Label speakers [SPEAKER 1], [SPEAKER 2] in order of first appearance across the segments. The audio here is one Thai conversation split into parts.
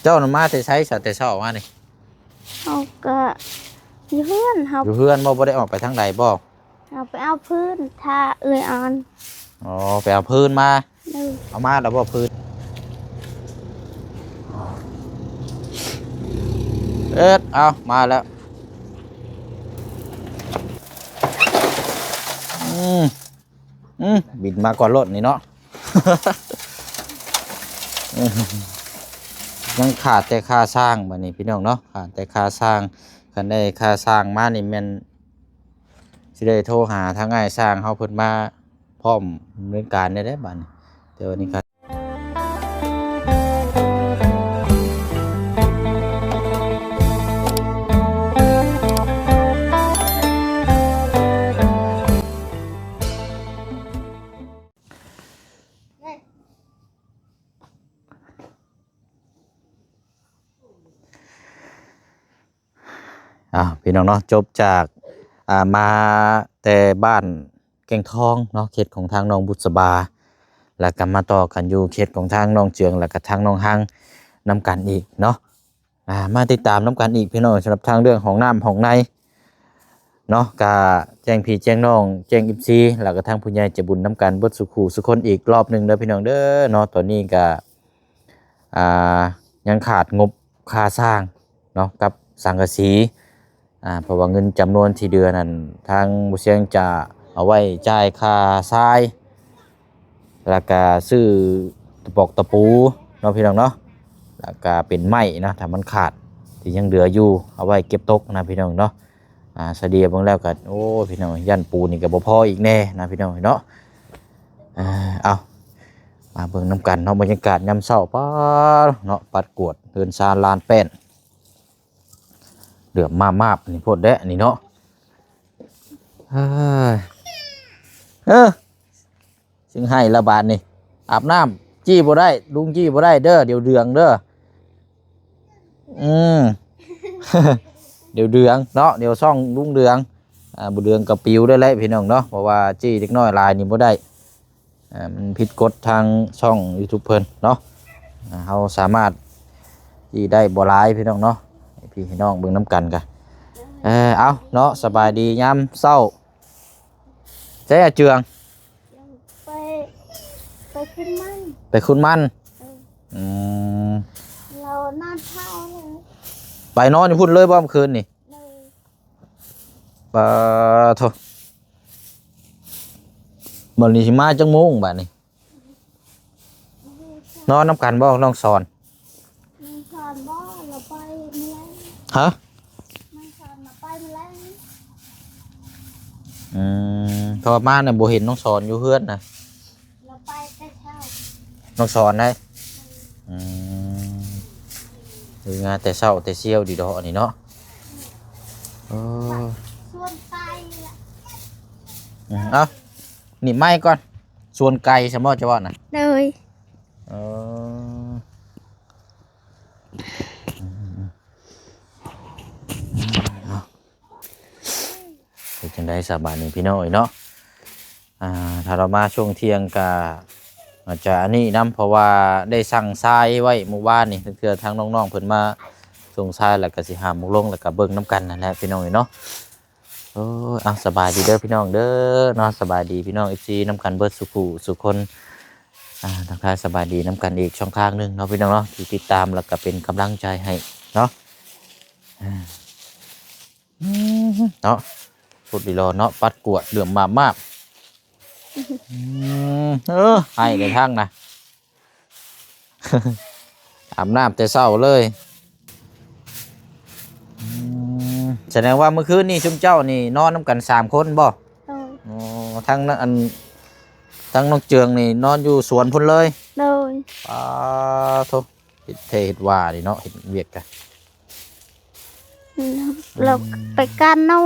[SPEAKER 1] เจ้าน่ะมาแต่ใช้สัตว์แต่เช้ามานี่
[SPEAKER 2] เอาก็อยู่เพื่อนเอา
[SPEAKER 1] อยู่เพื่อนบ่ได้ออกไปทางใดบ่
[SPEAKER 2] เอาไปเอาพื้นทาเอื้อยอ่อน
[SPEAKER 1] อ๋อไปเอาพื้นมา
[SPEAKER 2] เลย
[SPEAKER 1] เอามาแล้วบ่พื้นเอามาแล้วบินมาก่อนรถนี่เนาะ ยังขาดแต่ค่าสร้างบัดนี้พี่น้องเนาะขาดแต่ค่าสร้างคันได้ค่าสร้างมานี่แม่นสิได้โทรหาทางง่ายสร้างเฮาเพิ่นมาพร้อมดำเนินการได้บัดนี้เดี๋ยวนี้ครับพี่น้องเนาะจบจากมาแต่บ้านแก่งทองเนาะเขตของทางน้องบุษบาแล้วก็มาต่อกันอยู่เขตของทางน้องเจืองแล้วก็ทางน้องหังนำกันอีกเนาะมาติดตามนำกันอีกพี่น้องสำหรับทางเรื่องของน้ำของในเนาะก็แจ้งพี่แจ้งน้องแจ้งอิฟซีแล้วก็ทางผู้ใหญ่จะบุญนำกันเบิดสุขสุคนอีกรอบนึงเด้อพี่น้องเด้อเนาะตอนนี้ก็ยังขาดงบค่าสร้างเนาะกับสังกะสีเพราะว่าเงินจำนวนที่เดือนนั้นทางบุเชียงจะเอาไว้จ่ายค่าทรายแล้วก็ซื้อตะปอกตะปูเนาะพี่น้องเนาะแล้วก็เป็นไม้นะถ้ามันขาดที่ยังเหลืออยู่เอาไว้เก็บตกนะพี่น้องเนาะเสดียบางแล้วกันโอ้พี่น้องยันปูนี่ก็บ่พออีกแน่นะพี่น้องเนาะเอามาเบิ่งน้ำกันเนาะบรรยากาศยามเช้าป้าเนาะปัดกวดเดินซาลานแป้นเดือดมาบนี่โพดแดะนี่เนาะซึ่งให้ระบาดนี่อาบน้ำจี้บ่ได้ลุงจี้บ่ได้เด้อเดี๋ยวเดืองเด้อเดี๋ยวเดืองเนาะเดี๋ยวซ่องลุงเดืองบ่เดืองกับปิวได้แล้วพี่น้องเนาะเพราะว่าจี้เล็กน้อยลายนี่บ่ได้มันผิดกฎทางช่อง YouTube เพิ่นเนาะเราสามารถจี้ได้บ่หลายพี่น้องเนาะพี่น้องเบิ่งน้ำกันกันเอาเนาะสบายดียามเศร้าใช่เจือง
[SPEAKER 2] ไปขึ้นมัน
[SPEAKER 1] ไปคุณมัน
[SPEAKER 2] เรานอนเท่าเลย
[SPEAKER 1] ไปนอนอยู่พุ่นเลยบ่เมื่อคืนนี่ปะโถบ่นี้สิมาจังโมงบัดนี้นอนน้ำกันบ่น้องสอน
[SPEAKER 2] บ่เราไปเมื่อ
[SPEAKER 1] ฮะ
[SPEAKER 2] มันสอนมาไปเมื่อ
[SPEAKER 1] เพราะว่ามาเนี่ยบ่เห็นน้องสอนอยู่เฮือนนะ
[SPEAKER 2] เราไปแต่เช้า
[SPEAKER 1] น้องสอนได้ดูงานแต่เช้าแต่เชี่ยวดีดอกนี่เนาะ
[SPEAKER 2] ส่วนไก่
[SPEAKER 1] เอานี่ไม่ก่อนส่วนไก่สมมติจะว่านะ
[SPEAKER 2] เลย
[SPEAKER 1] เป็นจังได้สบายนี่พี่น้อยเนาะถ้าเรามาช่วงเที่ยงก็อาจจะอันนี้น้ำเพราะว่าได้สั่งทรายไว้หมู่บ้านนี่เพื่อทางน้องๆเพิ่นมาส่งทรายแล้วก็สิหามุกลงแล้วก็เบิ่งน้ำกันนั่นแหละพี่น้อยเนาะสบายดีเด้อพี่น้องเด้อเนาะสบายดีพี่น้องFCน้ำกันเบิดสุคนทักทายสบายดีน้ำกันอีกช่องทางนึงเนาะพี่น้องเนาะที่ติดตามแล้วก็เป็นกำลังใจให้เนาะเนาะพูดดีรอเนาะปัดกวดเหลื่อมมากให้ในทางนะ อาบน้ำแต่เช้าเลยแสดงว่าเมื่อคืนนี่ชุมเจ้านี่นอนน้ำกัน3 คนบ่ทั้งน้องเจืองนี่นอนอยู่สวนพุ่นเลย
[SPEAKER 2] เลย
[SPEAKER 1] โธ่เทศว่าดิเนาะเห็นเวียกกัน
[SPEAKER 2] เราไปกันนู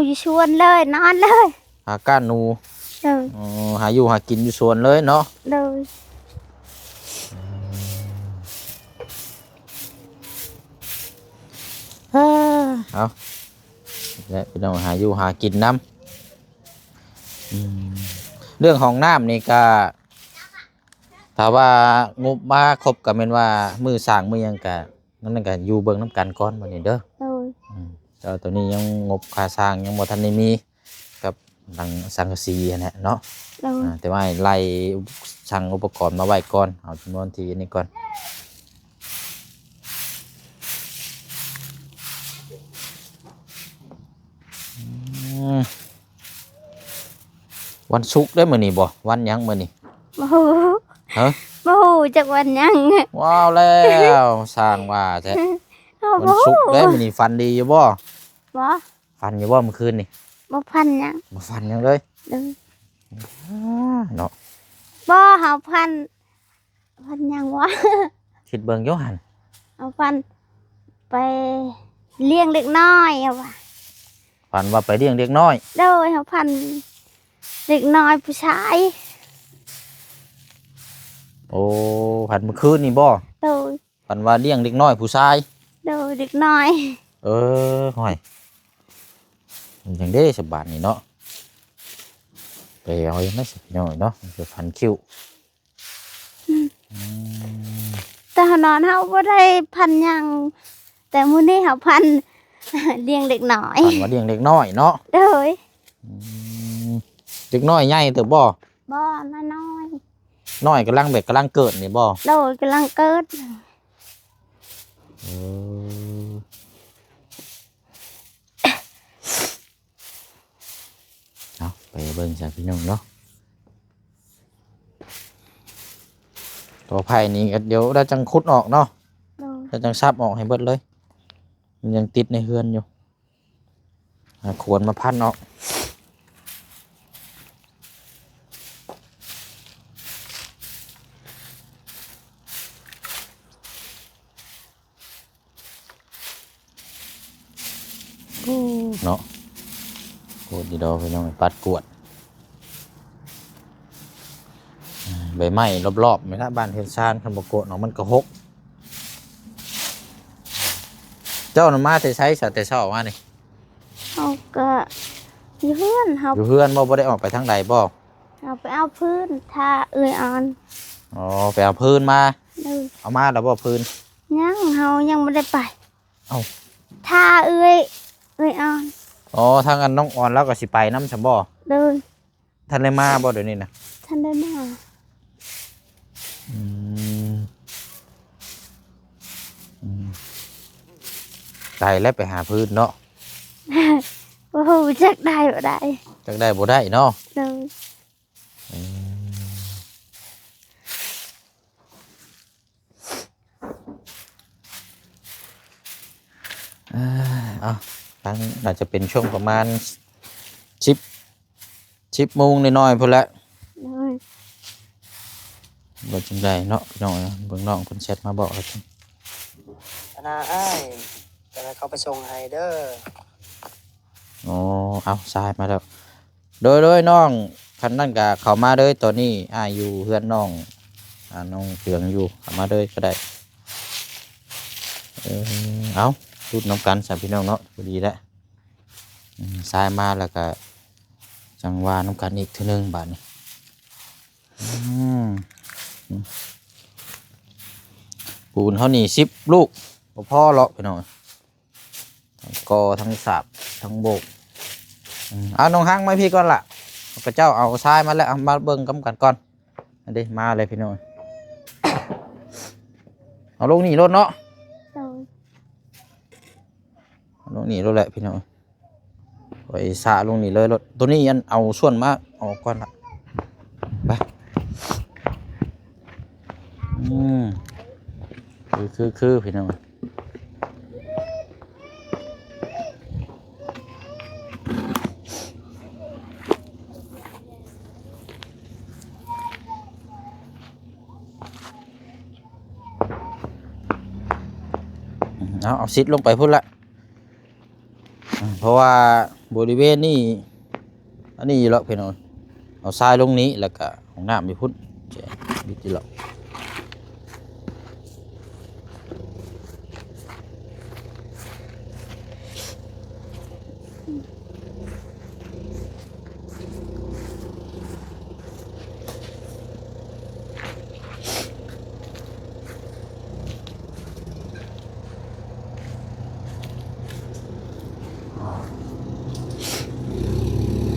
[SPEAKER 2] อยู่ชวนเลยนอนเลย
[SPEAKER 1] หาก้านนูหาอยู่หากินอยู่สวนเลยเนาะ
[SPEAKER 2] เลย
[SPEAKER 1] เอาและพี่น้องหาอยู่หากินน้ำเรื่องของน้ำนี่ก็ ถ้าว่างบมาครบก็แม่นว่ามือสร้างมือหยังก็นั่นก็อยู่เบิ่งนํกันก่อนบัดนี้เด้อ
[SPEAKER 2] โดย
[SPEAKER 1] แต่ว่าตัวนี้ยังงบค่าสร้างยังบ่ทันได้มีกับหลังสังกะสีอันนี้เนาะ
[SPEAKER 2] โดย
[SPEAKER 1] แต่ว่าให้ไล่สั่งอุปกรณ์มาไว้ก่อนเอาจำนวนที่นี่ก่อนวันศุกร์ได้มื้อนี้บ่วันหยังมื้อนี้
[SPEAKER 2] บ่ฮู้
[SPEAKER 1] ฮะ
[SPEAKER 2] บ่ฮู้จักวันหยัง
[SPEAKER 1] ว้าวแล้วสร้างว่าแท้
[SPEAKER 2] เอา
[SPEAKER 1] วัน
[SPEAKER 2] บ่
[SPEAKER 1] ศุกร์ได้มื้อนี้ฝันดีอยู่บ่
[SPEAKER 2] บ่
[SPEAKER 1] ฝันอยู่บ่เมื่อคืนนี่
[SPEAKER 2] บ่พันหยัง
[SPEAKER 1] บ่ฝันหยังเลย
[SPEAKER 2] โดย
[SPEAKER 1] เนาะ
[SPEAKER 2] บ่เฮาพันหยังวะ
[SPEAKER 1] คิดเบิ่งอยู่หั่น
[SPEAKER 2] เอาพันไปเลี้ยงเด็กน้อยเอาว่ะ
[SPEAKER 1] ฝันว่าไปเลี้ยงเด็กน้อย
[SPEAKER 2] โดยเอาพันเด็กน้อยผู้ชาย
[SPEAKER 1] โอ้ฝันเมื่อคืนนี่บ่
[SPEAKER 2] โดย
[SPEAKER 1] ฝันว่าเลี้ยงเด็กน้อยผู้ชาย
[SPEAKER 2] โดยเด็กน้อย
[SPEAKER 1] เออห่อยอย่างได้สบายนี่เนาะไปเอาอย่างนั้นสิหน่อยเนาะจะพันคิ้ว
[SPEAKER 2] แต่เฮานอนเฮาบ่ได้พันหยังแต่มื้อนี้เฮาพัน เลี้ยงเด็กน้อย
[SPEAKER 1] ฝันว่าเลี้ยงเด็กน้อยเนาะ
[SPEAKER 2] โดย
[SPEAKER 1] อืมเด็กน้อยใหญ่เติบบ่
[SPEAKER 2] บ่น้อย
[SPEAKER 1] น้อยกำลังแบบกำลังเกิดนี่บ่
[SPEAKER 2] ๆโดยกำลังเกิด
[SPEAKER 1] เออเอาไปเบิ่งจากพี่น้องเนาะตัวไผ่นี่ก็เดี๋ยวเราจังคุดออกเนาะ
[SPEAKER 2] โดย
[SPEAKER 1] เราจังซับออกให้เบิดเลยมันยังติดในเฮือนอยู่ขวนมาพันออกเนาะโคตรดีดอกพี่น้องปัดกวดใบไม้รอบๆไม่ละบ้านเฮือนซานคันบ่โกดเนาะมันก็หกเจ้าน่ะมาแต่ใช้สัตว์แต่เช้ามานี่
[SPEAKER 2] เฮาก็อยู่เฮือนเฮา
[SPEAKER 1] อยู่เฮือนบ่ได้ออกไปทางใดบ่
[SPEAKER 2] เอาไปเอาพื้นทาเอื้อยอ่อน
[SPEAKER 1] อ๋อไปเอาพื้นมา
[SPEAKER 2] โดย
[SPEAKER 1] เอามาแล้วบ่พื้น
[SPEAKER 2] ยังเฮายังบ่ได้ไป
[SPEAKER 1] เอ้า
[SPEAKER 2] ทาเอื้อยอ่อน
[SPEAKER 1] อ๋อทางอันน้องอ่อนแล้วก็สิไปนำซั่นบ่
[SPEAKER 2] โดย
[SPEAKER 1] ท่านได้มาบ่เดี๋ยวนี้นะ
[SPEAKER 2] ท่านได้มา
[SPEAKER 1] อืมอืมไกลแล้วไปหาพื้นเนาะ
[SPEAKER 2] บ่ฮู้จักได้บ่ได้
[SPEAKER 1] จักได้บ่ได้เนาะ
[SPEAKER 2] โดย
[SPEAKER 1] อืมเอาตั้งน่าจะเป็นช่วงประมาณ10โมงน้อยๆพุ่นแหละ
[SPEAKER 2] โดย
[SPEAKER 1] บ่จังไดเนาะพี่น้องนะเบิ่งน้องเพิ่นแชทมาบอกแล้วจัง
[SPEAKER 3] ธนาอ้ายจะให้เขาไปส่งให้เด้อ
[SPEAKER 1] อ๋อเอาทรายมาแล้วโดยน้องคันนั้นก็เข้ามาเลยตอนนี้อยู่เฮือนน้องน้องเฟืองอยู่เข้ามาเลยก็ได้เอาพูดน้ำกันสามพี่น้องเนาะพอดีแล้วทรายมาแล้วก็จังหวาน้ำกันอีกทีนึงบาทนี้ปูนเขานี่10 ลูกบ่พอหรอกพี่น้องทั้งกอทั้งสาบทั้งโบกเอาน้องห้างมาพี่ก่อนล่ะพระเจ้าเอาทรายมาแล้วเอามาเบิ่งกำกันก่อนอันนี้มาเลยพี่น้องเอาลงนี่รถเนาะ
[SPEAKER 2] โดย
[SPEAKER 1] เอาลงนี่รถแหละพี่น้องไปสระลงนี่เลยรถตัวนี้ยันเอาส่วนมาออกก่อนละไปคือพี่น้องเอาซิดลงไปพุ่นละเพราะว่าบริเวณนี้อันนี้อยู่แล้วพี่น้องเอาทรายลงนี้แล้วก็ของน้ำมีพุ่นแจบิดอยู่แล้ว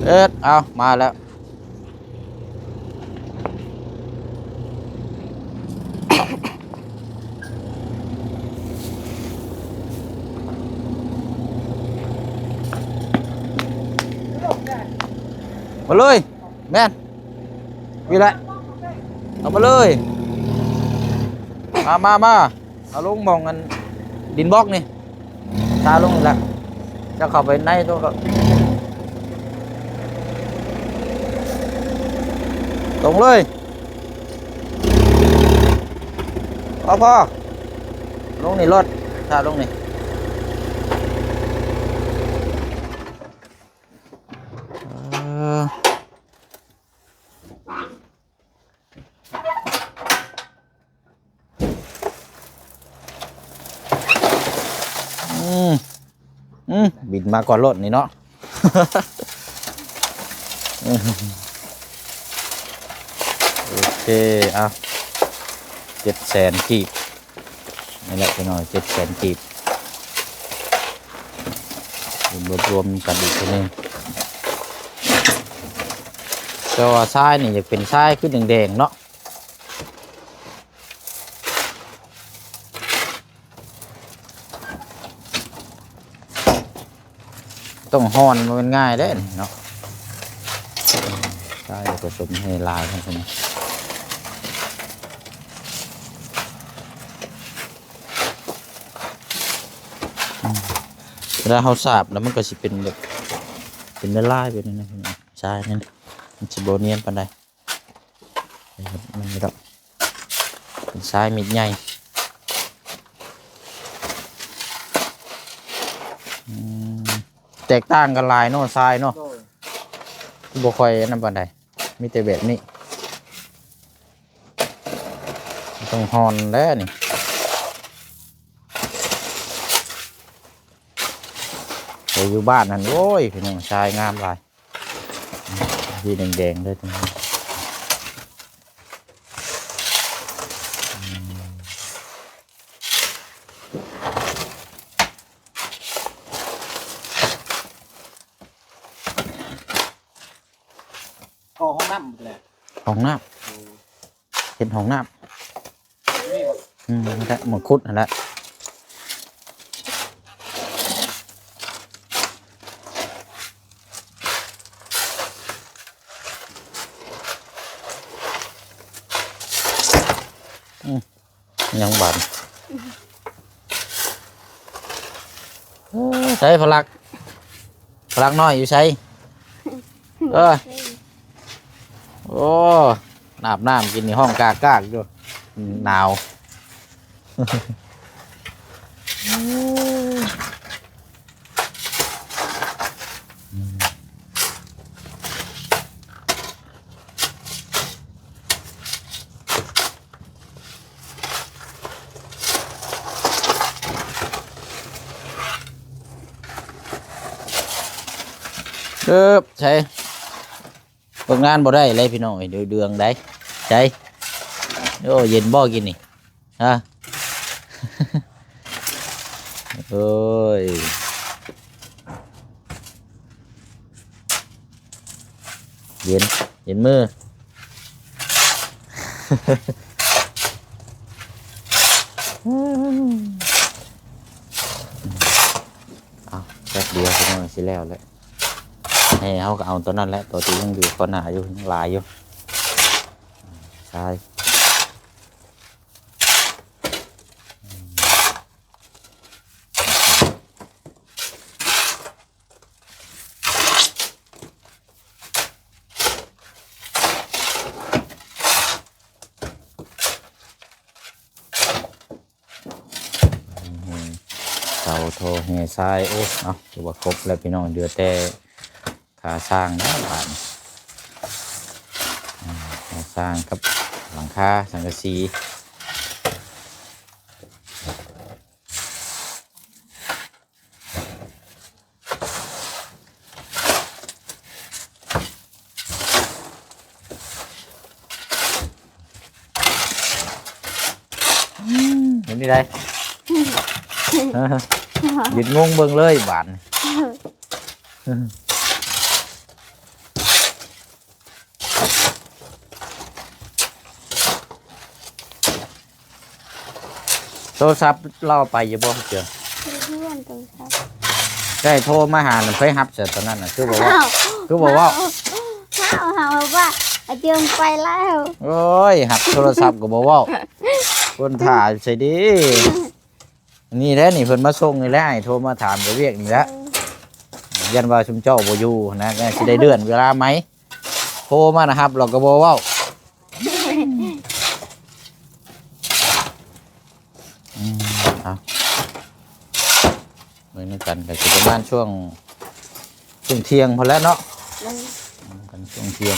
[SPEAKER 1] เอามาแล้วมาเลยแม่นวีไรเอามาเลยมาเอาลงมองกันดินบล็อกนี่ตาลงนี่แหละจะเข้าไปในตัวก็ตรงเลยพอลงนี่รถตาลงนี่บินมาก่อนรถนี่เนาะ โอเคเอา700,000 กีบนี่แหละพี่น้อย700,000 กีบรวมกันอีกทีนึงแต่ว่าทรายนี่จะเป็นทรายขึ้นแดงๆเนาะต้องห่อนมันง่ายได้เนาะทรายผสมให้ลายให้คนเวลาเขาสาบแล้วมันก็จะเป็นแบบเป็นลายแบบนี้นะใช่นั่นมันจะโบเนียนปานใดมันไม่ต้องเป็นทรายมิดใหญ่แตกต่างกันลายเนาะทรายเนาะบ่ค่อยนั่นปานใดมีแต่แบบนี้ต้องฮอนแล้วนี่ไปอยู่บ้านนั่นโอ้ยพี่น้องทรายงามหลายที่แดงๆเลยตรงนี้
[SPEAKER 3] ห้องน้ำเลย
[SPEAKER 1] ห้องน้ำเห็นห้องน้ำนั่นแหละหมดคุดนั่นแหละยังบานใช้พลักน้อยอยู่ใช้โอ้น้ำกินในห้องกากอยู่หนาวใช่เปิดงานบ่ได้เลยพี่น้องเดืองได้ใช่โอ้เย็นบ่กินนี่ฮะ เอ้ยเย็นมือ เอาแป๊บเดียวพี่น้องสิแล้วแหละให้เขาก็เอาตัวนั้นแหละตัวที่ยังอยู่ก้อนหนาอยู่ยังลายอยู่ใช่เสาโทแห่ทรายโอ้เอาถือว่าครบแล้วพี่น้องเดือแต่ขาสร้างนะบ้านขาสร้างกับหลังคาสังกะสีเห็นนี่ได้ หยุดงงเบิ่งเลยบ้าน โทรศัพท์เราไปอยู่บ่เจ้า
[SPEAKER 2] เพื่อนตัวครับ
[SPEAKER 1] ได้โทรมาหาน่ะไปรับเสร็จตอนนั้นน่ะคือบอกว่าคือบอกว่า
[SPEAKER 2] เฮาว่าอาเจียงไปแล้ว
[SPEAKER 1] โอ้ยหับโทรศัพท์ก็บ่เว้าคนถ่ายใส่ดีนี่แหละนี่เพิ่นมาส่งนี่แหละให้โทรมาถามไปเรียกนี่แหละยันว่าชุมเจ้าบ่อยู่นะก็สิได้เลื่อนเวลาไหมโทรมานะครับเราก็บ่เว้าเอาเหมือนกันก็สิประมาณช่วงเที่ยงพอแล้วเนาะกันช่วงเที่ยง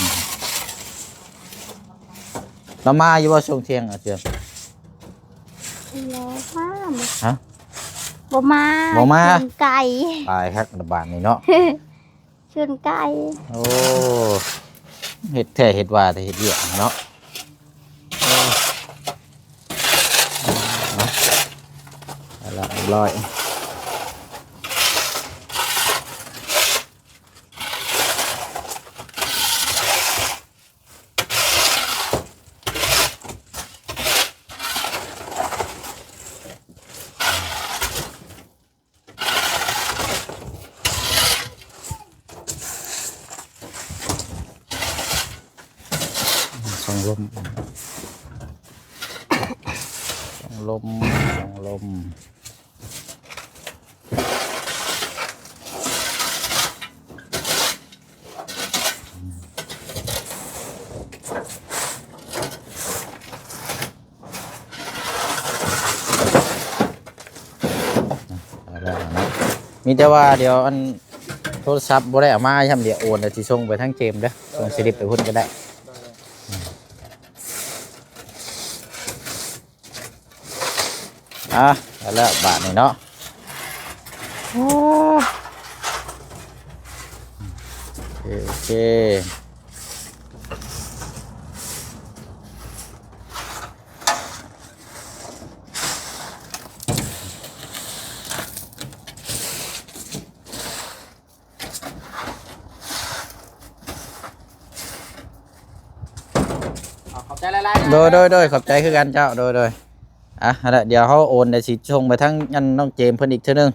[SPEAKER 1] เรามาอยู่ว่าช่วงเที่ยงอ่ะเจ้า
[SPEAKER 2] แล้วว่า
[SPEAKER 1] ฮะ
[SPEAKER 2] บ่มา
[SPEAKER 1] บ่มา
[SPEAKER 2] ชวนไก่
[SPEAKER 1] ตายครับระบาดนี่เนาะ
[SPEAKER 2] ชวนไก่
[SPEAKER 1] โอ้เห็ดแท้เห็ดว่าแต่เห็ดเยอะเนาะเอาละเรียบร้อยส่องลมส่องลมส่องลมเอาละเนาะมีแต่ว่าเดี๋ยวอันโทรศัพท์บ่ได้เอามาย่ำเดี๋ยวโอนเดี๋ยวสิส่งไปทั้งเกมเด้อส่งสลิปไปพุ่นก็ได้แล้วบาทนี่เนาะโอเค
[SPEAKER 3] ขอบใจหลายๆ
[SPEAKER 1] โดยขอบใจคือกันเจ้าโดยอ่ะเดี๋ยวเขาโอนเดี๋ยวสิส่งไปทั้งยันน้องเจมเพิ่นอีกเท่านึง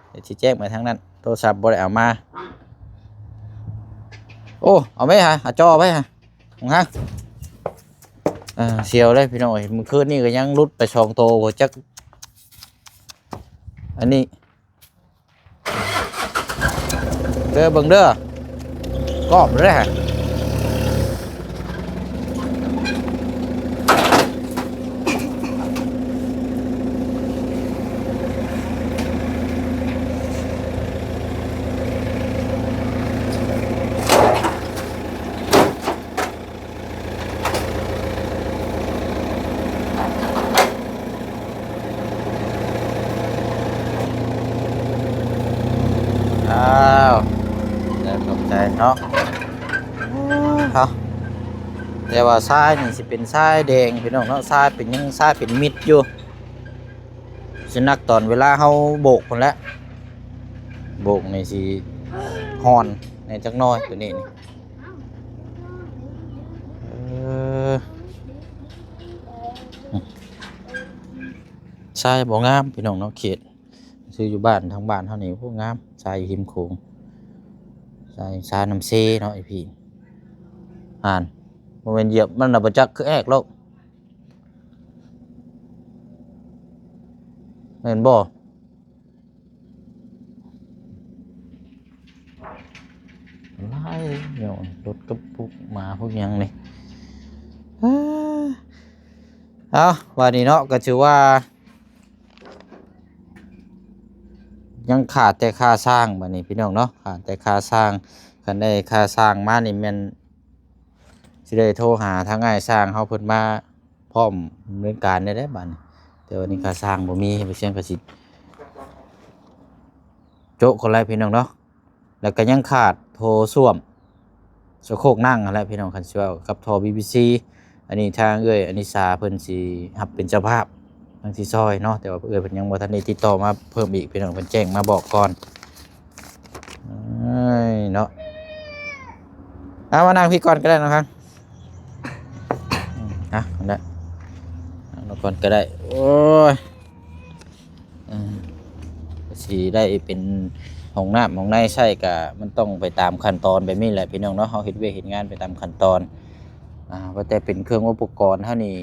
[SPEAKER 1] เดี๋ยวสิแจ้งไปทั้งนั้นโทรศัพท์บ่ได้เอามาโอ้เอาไหมฮะเอาจอไหมฮะของฮะเสียวเลยพี่น้อยเมื่อคืนนี่ก็ยังรุดไปช่องโตบ่จักอันนี้เด้อเบิ่งเด้อกรอบเลยฮะแล้วขอบใจเนาะเอาแต่ว่าทรายนี่สิเป็นทรายแดงพี่น้องเนาะทรายเป็นยังทรายเป็นมิดอยู่สินักตอนเวลาเฮาโบกคนละโบกนี่สิฮอนในจักหน้อยตัวนี้นี่ทรายบ่งามพี่น้องเนาะเขตซื้ออยู่บ้านทางบ้านเท่านี้พวกงามทรายอยู่ริมโขงทรายน้ำเซเนาะไอพี่อ่านโมเมนเหยียบมันน่ะบ่จักคือแอกแล้วเห็นบ่ไล่เนาะรถกระปุกมาพวกยังนี่เอาวันนี้เนาะก็ถือว่ายังขาดแต่ค่าสร้างบัดนี้พี่น้องเนาะขาดแต่ค่าสร้างคันได้ค่าสร้างมานี่แม่นสิได้โทรหาทางง่ายสร้างเฮาเพิ่นมาพร้อมดำเนินการได้บัดนี้แต่วันนี้ค่าสร้างบ่มีไปเสียงก็สิโจ๊ะคนไรพี่น้องเนาะแล้วก็ยังขาดโทรส้วมสะโคกนั่งนั่นแหละพี่น้องคันสิว่ากับโทร BBC อันนี้ทางอันนี้สาเพิ่นสิรับเป็นเจ้าภาพทางที่ซอยเนาะแต่ว่าเพิ่นยังบ่ทันได้ติดต่อมาเพิ่มอีกพี่น้องเพิ่นแจ้งมาบอกก่อนเนาะเอามานั่งพี่ก่อนก็ได้นะครับนั่นแหละนั่งก่อนก็ได้โอ้ย สิได้เป็นห้องน้ำห้องในใช้ก็มันต้องไปตามขั้นตอนแบบนี้แหละพี่น้องเนาะเฮาเฮ็ดเวยกเฮ็ดงานไปตามขั้นตอนว่าแต่เป็นเครื่องอุปกรณ์เท่านี้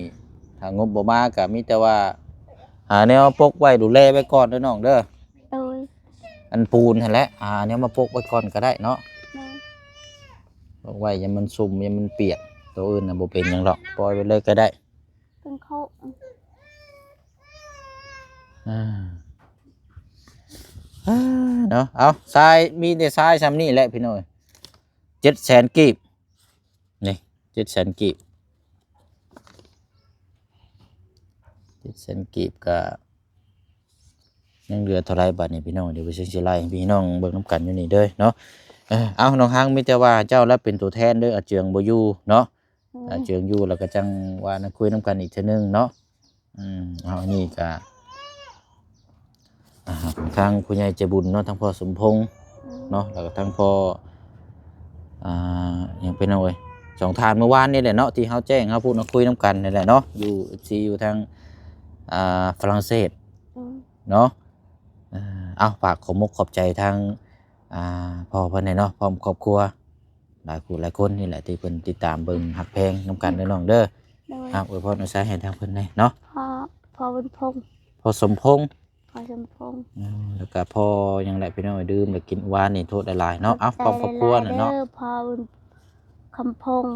[SPEAKER 1] ถ้างบบ่มาก็มีแต่ว่าหาแนวปกไว้ดูแลไว้ก่อนเด้อน้องเด้อ
[SPEAKER 2] โดย
[SPEAKER 1] อันปูนหั่นแหละแนวมาปกไว้ก่อนก็ได้เนาะ
[SPEAKER 2] โดย
[SPEAKER 1] ปกไว้อย่ามันซุ่มอย่ามันเปียกตัวอื่นน่ะบ่เป็นหยังหรอกปล่อยไว้เลยก็ได้
[SPEAKER 2] เป็นเขา
[SPEAKER 1] เนาะเอาทรายมีแต่ทรายซ้ำนี่แหละพี่น้อย700,000กีบนี่700,000กีบ700,000กีบก็ยังเหลือเท่าไรบาทนี่พี่น้องเดี๋ยวไปเช็คสิไล่ให้พี่น้องเบิ่งน้ำกันอยู่นี่เด้อเนาะเอาน้องฮังมีแต่ว่าเจ้าแล้วเป็นตัวแทนเด้ออาเจืองบ่อยู่เนาะอาเจืองอยู่แล้วก็จังว่านะคุยน้ำกันอีกเทื่อนึงเนาะเอานี่ก็ทางผู้ใหญ่ใจบุญเนาะทางพ่อสมพงษ์เนาะแล้วก็ทางพ่อยังเป็นเอาไว้สองทานเมื่อวานนี่แหละเนาะที่เขาแจ้งเขาพูดมาคุยน้ำกันนี่แหละเนาะอยู่ซีอยู่ทางฝรั่งเศสเนาะเอาฝากขอมกขอบใจทางพ่อเพิ่นเนาะพร้อมครอบครัวหลายคนนี่แหละที่เพิ่นติดตามเบิ่งหักแพงน้ำกันเด้อน้องเด้ออวยพรเอาใช้ให้ทางเพิ่นได้เนาะ
[SPEAKER 2] พ่อบุญพงษ์
[SPEAKER 1] พ่อสมพงษ์
[SPEAKER 2] พ่อสมพงษ์
[SPEAKER 1] แล้วก็พ่อยังแหละพี่น้องดื่มแล้วกินหวานนี่โทษหลายๆเนาะเอาพร้อมครอบครัวน่ะเนาะ
[SPEAKER 2] พ่อบุญคำพงษ์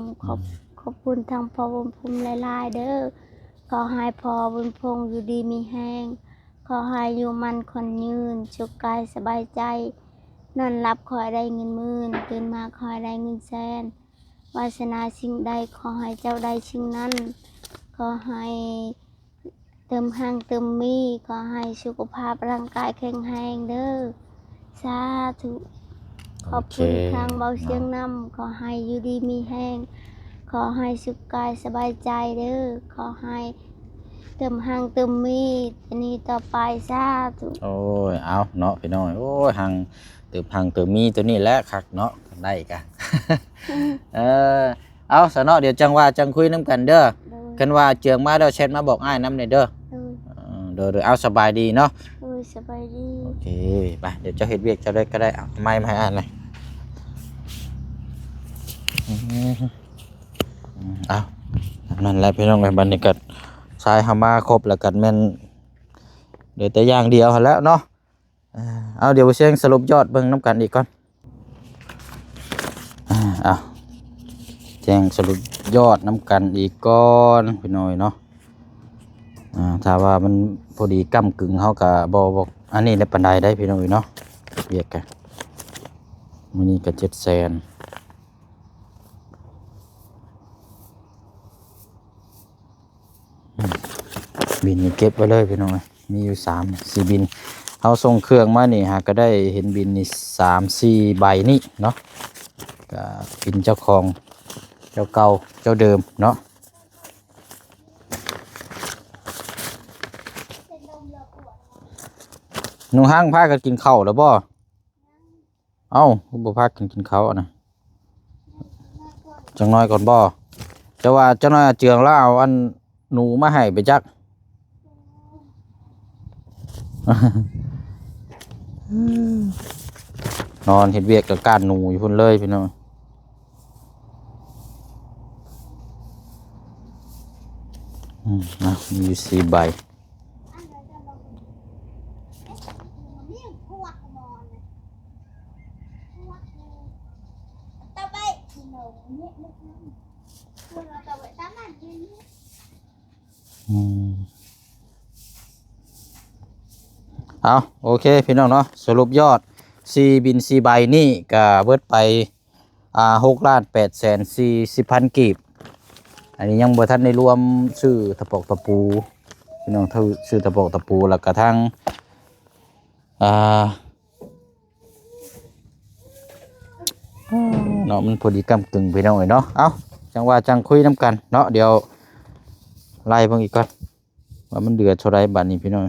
[SPEAKER 2] ขอบคุณทางพ่อบุญพงษ์หลายๆเด้อขอให้พ่อบุญพงษ์อยู่ดีมีแห้งขอให้อยู่มันคนยืนสุขกายสบายใจนอนหลับขอให้ได้เงินหมื่นตื่นมาขอให้ได้เงินแสนวาสนาสิ่งใดขอให้เจ้าได้สิ่งนั้นขอให้เติมหังเติมมีขอให้สุขภาพร่างกายแข็งแรงเด้อสาธุขอบคุณทางเบาเสียงนำขอให้อยู่ดีมีแห้งขอให้สุขกายสบายใจเด้อขอให้เติมหังเติมมีอันนี้ต่อไปสาธุ
[SPEAKER 1] โอ้ยเอาเนาะพี่น้อยโอ้ยหังเติมมีตัวนี้แหละคักเนาะได้กะ เอาซะเนาะเดี๋ยวจังว่าจังคุยน้ำกันเด้อกันว่าเจืองมาเด้อแชทมาบอกอ้ายน้ำเนี่ยเด้อเด้อเอาสบายดีเนาะ
[SPEAKER 2] สบายดี
[SPEAKER 1] โอเคไปเดี๋ยวเจ้าเฮ็ดเวียกเจ้าได้ก็ได้เอาไม้มาให้อ่านเลยเอานั่นแหละพี่น้องไอ้บัดนี้ก็ชายเฮามาครบแล้วกันแม่นเดี๋ยวแต่อย่างเดียวหั่นแล้วเนาะเอาเดี๋ยวเสียงสรุปยอดเบิ่งน้ำกันอีกก่อนเอาแจ้งสรุปยอดน้ำกันอีกก่อนพี่น้อยเนาะถ้าว่ามันพอดีก้ำกึ่งเขากับบอกอันนี้ในปันไดได้พี่น้อยเนาะเรียกกันมันนี่ก็700,000บินนี่เก็บไว้เลยพี่น้อยมีอยู่3-4บินเขาส่งเครื่องมานี่หาก็ได้เห็นบินนี่3-4ใบนี่เนาะก็บินเจ้าของเจ้าเก่าเจ้าเดิมเนาะหนูห้างพากันกินข้าวแล้วบ่เอ้าบ่พากันกินข้าวนะจังน้อยก่อนบ่จะว่าจังน้อยเจืองแล้วเอาอันหนูมาให้ไปจัก นอนเฮ็ดเวียกกับก้านหนูอยู่พุ่นเลยพี่น้องนะมีอยู่4ใบเอาโอเคพี่น้องเนาะสรุปยอด4บิน4ใบนี่ก็เบิดไป6,840,000 กีบอันนี้ยังบ่ทันได้รวมซื้อตะปอกตะปูพี่น้องซื้อตะปอกตะปูแล้วก็ทั้งเนาะมันพอดีกำกึ่งพี่น้องเนาะเอาจังว่าจังคุยน้ำกันเนาะเดี๋ยวไล่เบิ่งอีกก่อนว่ามันเดือดเท่าไรบัดนี้พี่น้อง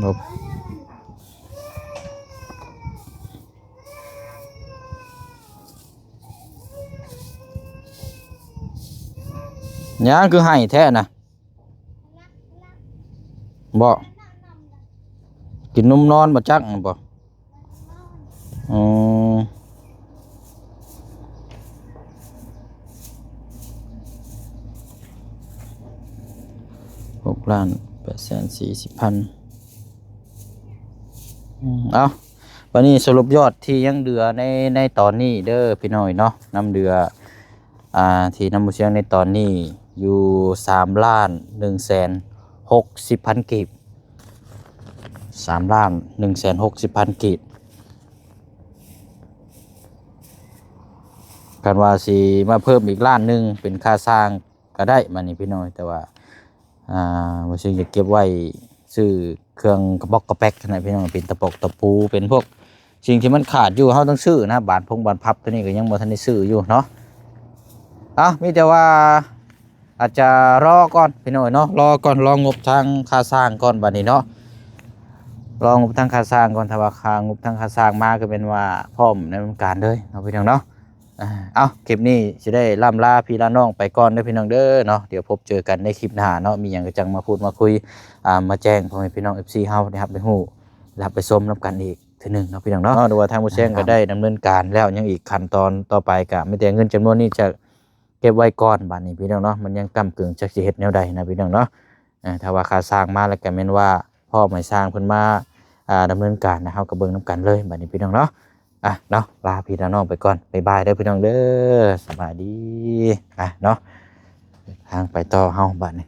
[SPEAKER 1] ลบ หยังคือให้แท้น่ะบ่กินนมนอนบ่จักบ่อ๋อ6,840,000เอาวันนี้สรุปยอดที่ยังเหลือในตอนนี้เด้อพี่น้อยเนาะน้ำเดือที่น้ำมูเชียงในตอนนี้อยู่3,160,000 กีบ3,160,000 กีบกันว่าสิมาเพิ่มอีกล้านหนึงเป็นค่าสร้างก็ได้มานี่พี่น้อยแต่ว่ามูเชียงจะเก็บไว้ซื้อเครื่องกระบอกกระแปกนะพี่น้องเป็นตะปอกตะปูเป็นพวกสิ่งที่มันขาดอยู่เขาต้องซื้อนะบานพับตัวนี้ก็ยังบ่ทันได้ซื้ออยู่เนาะมีแต่ว่าอาจจะรอก่อนพี่น้อยเนาะรอก่อนรองบทางค่าสร้างก่อนบัดนี้เนาะรองบทางค่าสร้างก่อนถ้าว่าค่างบทางค่าสร้างมาก็เป็นว่าพร้อมในวงการเลยเนาะพี่น้องเนาะคลิปนี้สิได้ล่ำลาพี่ลาน้องไปก่อนเด้อพี่น้องเด้อเนาะเดี๋ยวพบเจอกันในคลิปหน้าเนาะมีหยังก็จังมาพูดมาคุยมาแจ้งพ่อแม่พี่น้อง FC เฮานะครับได้ฮู้รับไปชมนํกันอีกทีนึงเนาะพี่น้องเนาะดูว่าทางผู้แจ้งก็ได้ดำเนินการแล้วยังอีกขั้นตอนต่อไปก็มีแต่เงินจำนวนนี้จะเก็บไว้ก่อนบัดนี้พี่น้องเนาะมันยังก้ำกึ่งจักสิเฮ็ดแนวใดนะพี่น้องเนาะถ้าว่าค่าสร้างมาแล้วก็แม่นว่าพ่อไม่สร้างเพิ่นมาดำเนินการนะเฮาก็เบิ่งนํกันเลยบัดนี้พี่น้องเนาะเนาะลาพี่ลาน้องไปก่อนบ๊ายบายเด้อพี่น้องเด้อสบายดีเนาะทางไปต่อเฮาบัดนี้